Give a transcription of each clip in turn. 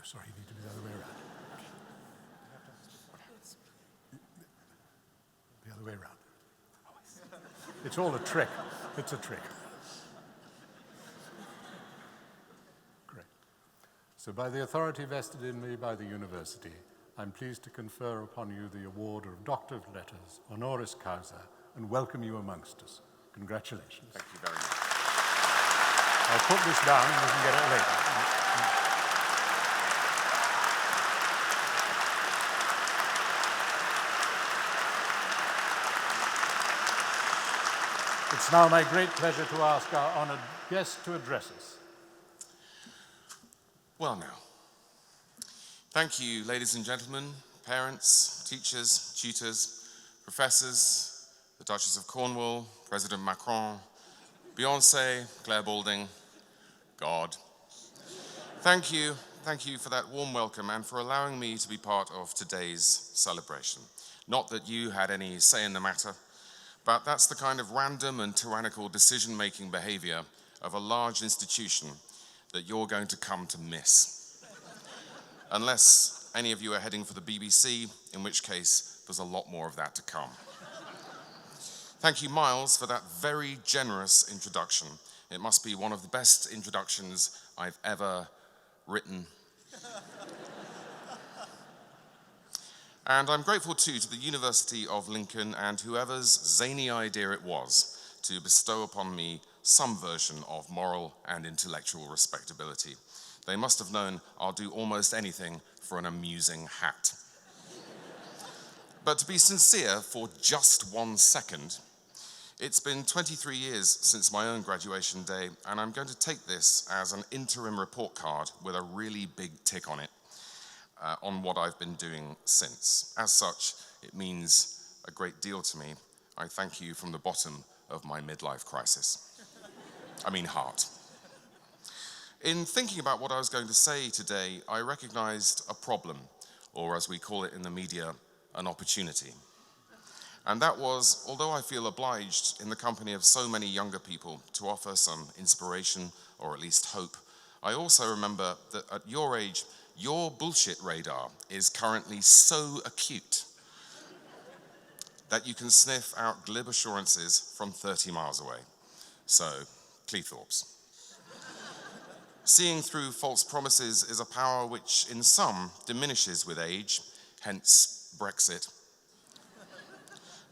sorry, you need to be the other way around. The other way around. It's all a trick. It's a trick. Great. So by the authority vested in me by the university, I'm pleased to confer upon you the award of Doctor of Letters, honoris causa, and welcome you amongst us. Congratulations. Thank you very much. I'll put this down and we can get it later. It's now my great pleasure to ask our honoured guest to address us. Well now, thank you, ladies and gentlemen, parents, teachers, tutors, professors, the Duchess of Cornwall, President Macron, Beyonce, Claire Balding, God. Thank you for that warm welcome and for allowing me to be part of today's celebration. Not that you had any say in the matter, but that's the kind of random and tyrannical decision-making behavior of a large institution that you're going to come to miss. Unless any of you are heading for the BBC, in which case there's a lot more of that to come. Thank you, Miles, for that very generous introduction. It must be one of the best introductions I've ever written. And I'm grateful too to the University of Lincoln and whoever's zany idea it was to bestow upon me some version of moral and intellectual respectability. They must have known I'll do almost anything for an amusing hat. But to be sincere for just 1 second, it's been 23 years since my own graduation day, and I'm going to take this as an interim report card with a really big tick on it. On what I've been doing since. As such, it means a great deal to me. I thank you from the bottom of my midlife crisis. I mean heart. In thinking about what I was going to say today, I recognized a problem, or as we call it in the media, an opportunity. And that was, although I feel obliged in the company of so many younger people to offer some inspiration, or at least hope, I also remember that at your age, your bullshit radar is currently so acute that you can sniff out glib assurances from 30 miles away. So, Cleethorpes. Seeing through false promises is a power which, in some, diminishes with age, hence Brexit.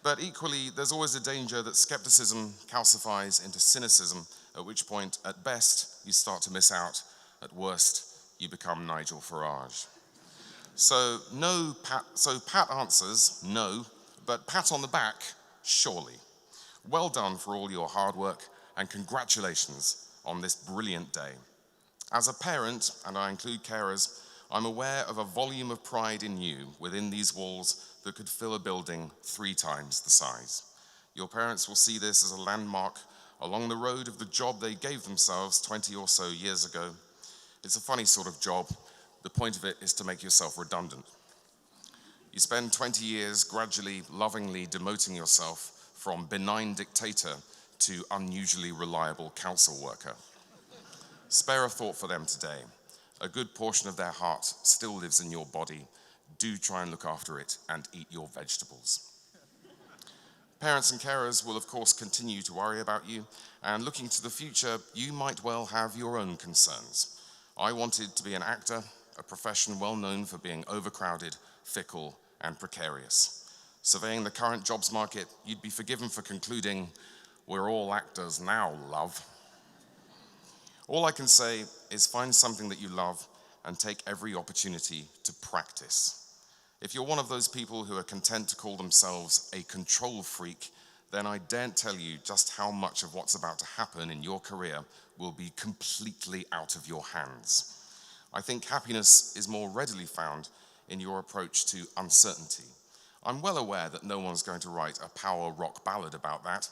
But equally, there's always a danger that skepticism calcifies into cynicism, at which point, at best, you start to miss out, at worst, you become Nigel Farage. So pat answers, no, but pat on the back, surely. Well done for all your hard work, and congratulations on this brilliant day. As a parent, and I include carers, I'm aware of a volume of pride in you within these walls that could fill a building 3 times the size. Your parents will see this as a landmark along the road of the job they gave themselves 20 or so years ago. It's a funny sort of job. The point of it is to make yourself redundant. You spend 20 years gradually, lovingly demoting yourself from benign dictator to unusually reliable council worker. Spare a thought for them today. A good portion of their heart still lives in your body. Do try and look after it and eat your vegetables. Parents and carers will of course continue to worry about you, and looking to the future, you might well have your own concerns. I wanted to be an actor, a profession well known for being overcrowded, fickle, and precarious. Surveying the current jobs market, you'd be forgiven for concluding, we're all actors now, love. All I can say is find something that you love and take every opportunity to practice. If you're one of those people who are content to call themselves a control freak, then I daren't tell you just how much of what's about to happen in your career will be completely out of your hands. I think happiness is more readily found in your approach to uncertainty. I'm well aware that no one's going to write a power rock ballad about that,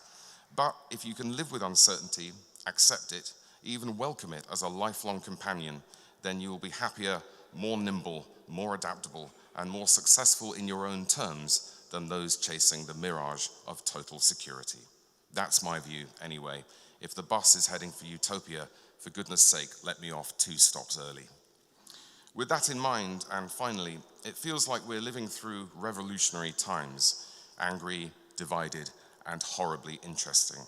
but if you can live with uncertainty, accept it, even welcome it as a lifelong companion, then you will be happier, more nimble, more adaptable, and more successful in your own terms than those chasing the mirage of total security. That's my view, anyway. If the bus is heading for utopia, for goodness sake, let me off 2 stops early. With that in mind, and finally, it feels like we're living through revolutionary times, angry, divided, and horribly interesting,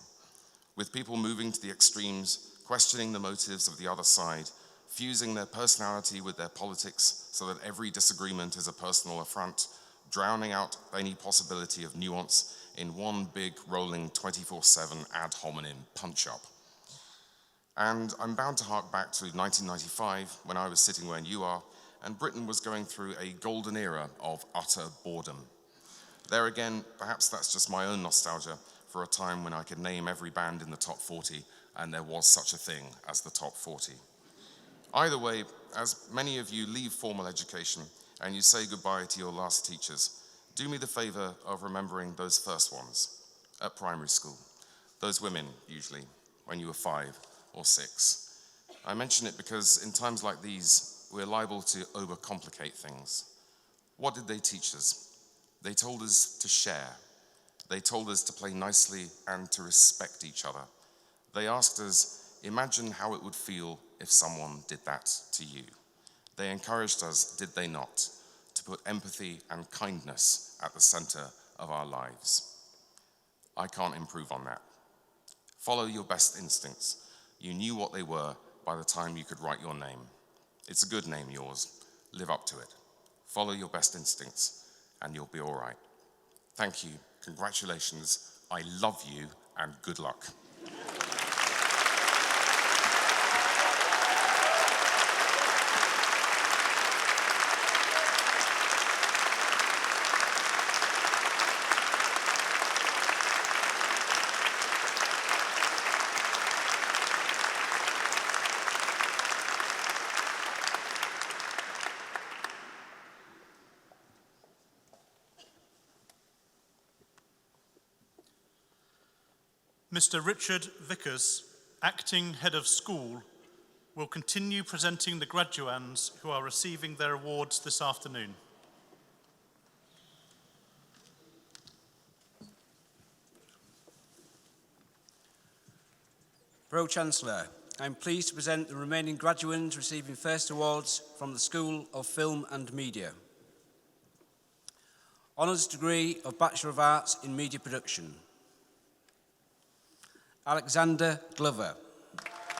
with people moving to the extremes, questioning the motives of the other side, fusing their personality with their politics so that every disagreement is a personal affront, drowning out any possibility of nuance in one big rolling 24/7 ad hominem punch-up. And I'm bound to hark back to 1995 when I was sitting where you are, and Britain was going through a golden era of utter boredom. There again, perhaps that's just my own nostalgia for a time when I could name every band in the top 40 and there was such a thing as the top 40. Either way, as many of you leave formal education and you say goodbye to your last teachers, do me the favor of remembering those first ones at primary school. Those women, usually, when you were 5 or 6. I mention it because in times like these, we're liable to overcomplicate things. What did they teach us? They told us to share. They told us to play nicely and to respect each other. They asked us, imagine how it would feel if someone did that to you. They encouraged us, did they not, to put empathy and kindness at the center of our lives. I can't improve on that. Follow your best instincts. You knew what they were by the time you could write your name. It's a good name, yours. Live up to it. Follow your best instincts, and you'll be all right. Thank you, congratulations, I love you, and good luck. Mr. Richard Vickers, Acting Head of School, will continue presenting the graduands who are receiving their awards this afternoon. Pro-Chancellor, I am pleased to present the remaining graduands receiving first awards from the School of Film and Media. Honours degree of Bachelor of Arts in Media Production. Alexander Glover,